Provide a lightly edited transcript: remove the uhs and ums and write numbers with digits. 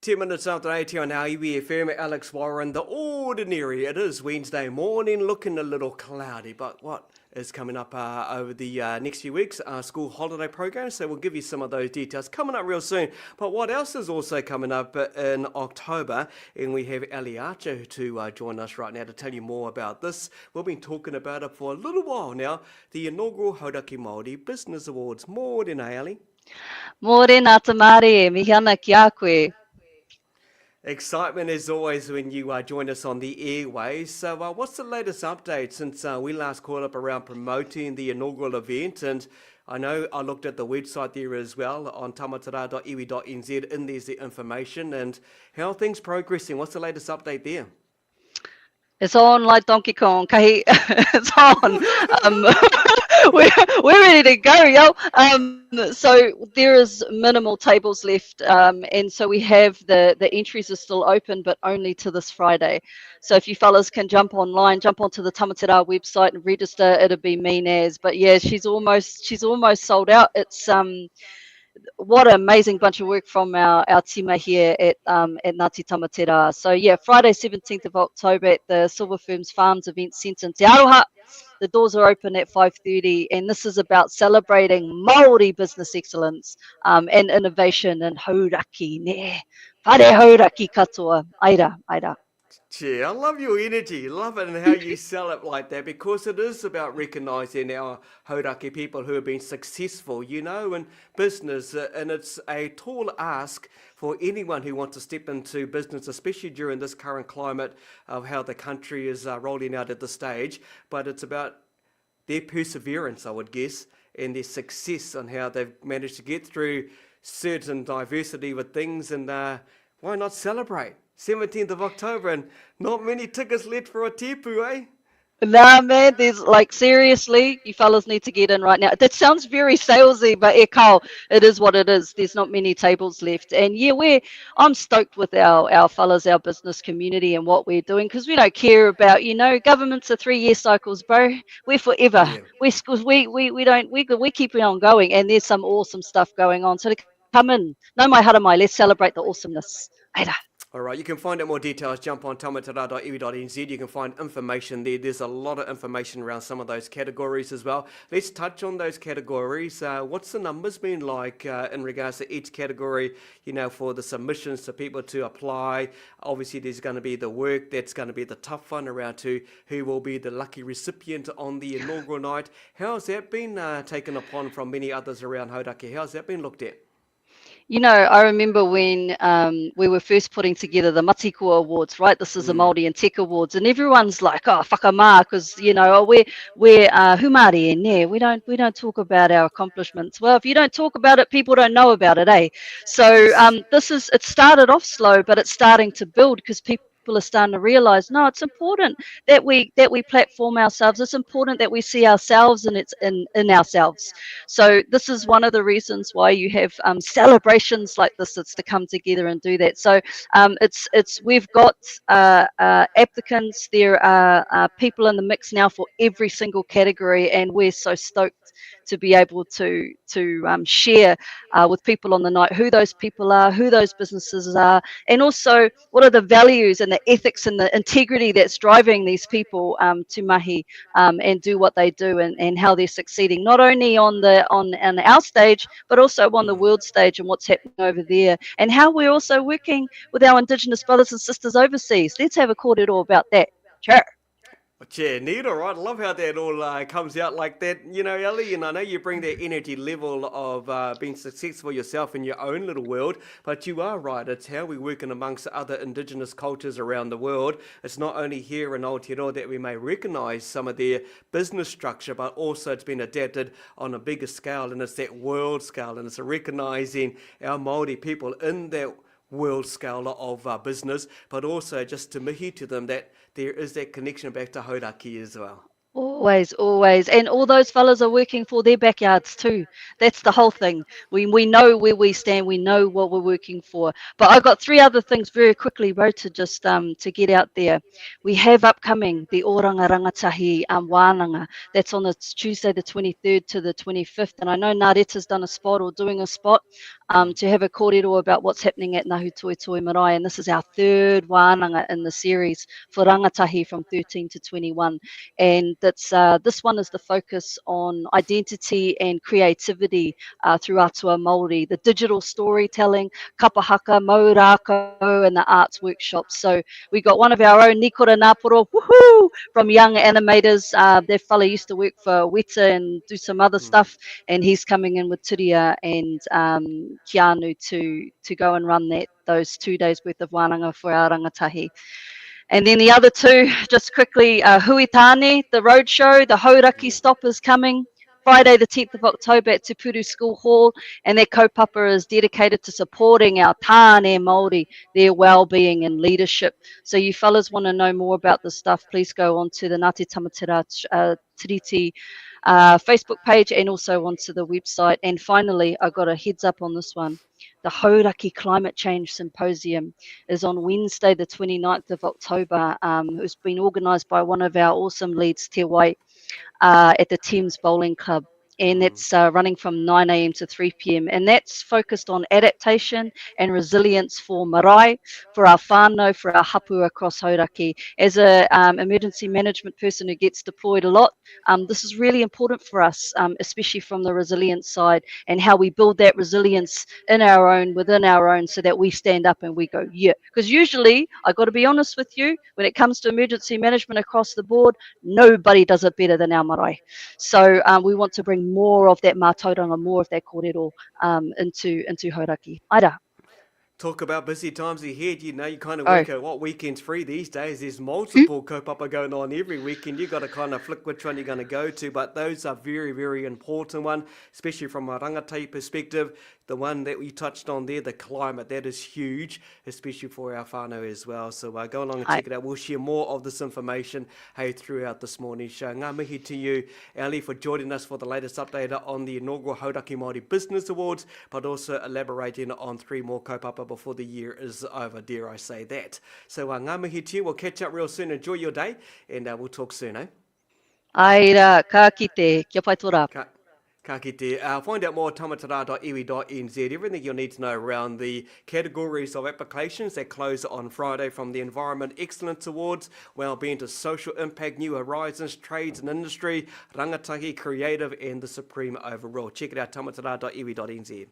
10 minutes after 8 on our iwi FM, Alex Warren, the ordinary. It is Wednesday morning, looking a little cloudy, but what is coming up over the next few weeks? Our school holiday program, so we'll give you some of those details coming up real soon. But what else is also coming up in October? And we have Elle to join us right now to tell you more about this. We've been talking about it for a little while now, the inaugural Hauraki Maori Business Awards. Mōrena, Elle. Morena tamare, mihana ki a koe. Excitement as always when you join us on the airways. So, what's the latest update since we last called up around promoting the inaugural event? And I know I looked at the website there as well on tamatara.iwi.nz, and there's the information and how are things progressing. What's the latest update there? It's on like Donkey Kong. Kahi, it's on. Um, we're ready to go, yo. So there is minimal tables left, and so we have the entries are still open, but only to this Friday. So if you fellas can jump online, jump onto the Tamatera website and register, it'll be mean as. But yeah, she's almost sold out. It's what an amazing bunch of work from our team here at Ngāti Tamatera. So yeah, Friday 17th of October at the Silver Ferns Farms Event Centre in Te Aroha. The doors are open at 5:30, and this is about celebrating Maori business excellence and innovation and hauraki. Ne, whare hauraki katoa. Aira, aira. Gee, I love your energy. Love it and how you sell it like that because it is about recognising our Hauraki people who have been successful, in business. And it's a tall ask for anyone who wants to step into business, especially during this current climate of how the country is rolling out at this stage. But it's about their perseverance, I would guess, and their success on how they've managed to get through certain diversity with things and why not celebrate? 17th of October and not many tickets left for a tipu, eh? Nah, man, there's like seriously, you fellas need to get in right now. That sounds very salesy, but Carl, it is what it is. There's not many tables left, and yeah, I'm stoked with our fellas, our business community, and what we're doing because we don't care about governments are 3 year cycles, bro. We're forever. Yeah. We don't we keep on going, and there's some awesome stuff going on. So to come in, no mai hara mai, let's celebrate the awesomeness. Aira. All right, you can find out more details. Jump on tamatara.iwi.nz. You can find information there. There's a lot of information around some of those categories as well. Let's touch on those categories. What's the numbers been like in regards to each category, for the submissions to people to apply? Obviously, there's going to be the work. That's going to be the tough one around to who will be the lucky recipient on the inaugural night. How's that been taken upon from many others around Hauraki? How's that been looked at? I remember when we were first putting together the Matikua Awards, right? This is the Mm. Māori and Tech Awards, and everyone's like, "Oh, whakamā," because we're humari in there. We don't talk about our accomplishments. Well, if you don't talk about it, people don't know about it, eh? So Yes. it started off slow, but it's starting to build because people are starting to realize, no, it's important that we platform ourselves. It's important that we see ourselves and it's in ourselves. So this is one of the reasons why you have celebrations like this. It's to come together and do that. So it's we've got applicants. There are people in the mix now for every single category, and we're so stoked to be able to share with people on the night who those people are, who those businesses are, and also what are the values and the ethics and the integrity that's driving these people to mahi and do what they do and how they're succeeding, not only on our stage, but also on the Mm. world stage and what's happening over there, and how we're also working with our Indigenous brothers and sisters overseas. Let's have a kōrero about that. Sure. Yeah, neat, all right. I love how that all comes out like that, Ellie. And I know you bring that energy level of being successful yourself in your own little world, but you are right. It's how we work in amongst other Indigenous cultures around the world. It's not only here in Aotearoa that we may recognise some of their business structure, but also it's been adapted on a bigger scale, and it's that world scale, and it's recognising our Māori people in that world scale of business, but also just to mihi to them that there is that connection back to Hauraki as well. Always, always. And all those fellas are working for their backyards too. That's the whole thing. We know where we stand, we know what we're working for. But I've got three other things very quickly, Ro, to just to get out there. We have upcoming the Oranga Rangatahi Wānanga. That's on the Tuesday the 23rd to the 25th. And I know Nareta's done a spot or doing a spot to have a kōrero about what's happening at Ngahu Toi Toi Marae. And this is our third Wānanga in the series for Rangatahi from 13 to 21. And that's this one is the focus on identity and creativity through Atua Maori, the digital storytelling, kapahaka, maurako, and the arts workshops. So we got one of our own Nikora Naporo, woohoo, from young animators. That fella used to work for Weta and do some other stuff, and he's coming in with Turia and Keanu to go and run those 2 days worth of wānanga for our rangatahi. And then the other two, just quickly, Huitani, the roadshow, the Hauraki stop is coming. Friday, the 10th of October at Te Puru School Hall, and their kaupapa is dedicated to supporting our tāne Māori, their well-being and leadership. So you fellas want to know more about this stuff, please go on to the Ngāti Tamatera Tiriti Facebook page and also onto the website. And finally, I got a heads up on this one. The Hauraki Climate Change Symposium is on Wednesday, the 29th of October. It's been organised by one of our awesome leads, Te Wai, at the Thames Bowling Club. And it's running from 9 a.m. to 3 p.m. And that's focused on adaptation and resilience for marae, for our whānau, for our hapu across Hauraki. As a emergency management person who gets deployed a lot, this is really important for us, especially from the resilience side and how we build that resilience in our own, within our own, so that we stand up and we go, yeah. Because usually, I got to be honest with you, when it comes to emergency management across the board, nobody does it better than our marae. So we want to bring more of that mātauranga, more of that kōrero into Hauraki. Aira. Talk about busy times ahead. You know, you kind of Oh, work out what weekend's free these days. There's multiple kaupapa going on every weekend. You've got to kind of flick which one you're going to go to. But those are very, very important one, especially from a rangatai perspective. The one that we touched on there, the climate, that is huge, especially for our whānau as well. So go along and check it out. We'll share more of this information throughout this morning's show. Ngā mihi to you, Elle, for joining us for the latest update on the inaugural Hauraki Māori Business Awards, but also elaborating on 3 more kaupapa before the year is over, dare I say that. So ngā mihi to you. We'll catch up real soon. Enjoy your day, and we'll talk soon, eh? aira, ka kite, kia pai tōra. Ka kite. Find out more at tamatara.iwi.nz. Everything you'll need to know around the categories of applications that close on Friday, from the Environment Excellence Awards, Wellbeing to Social Impact, New Horizons, Trades and Industry, Rangatahi, Creative and the Supreme Overall. Check it out, tamatara.iwi.nz.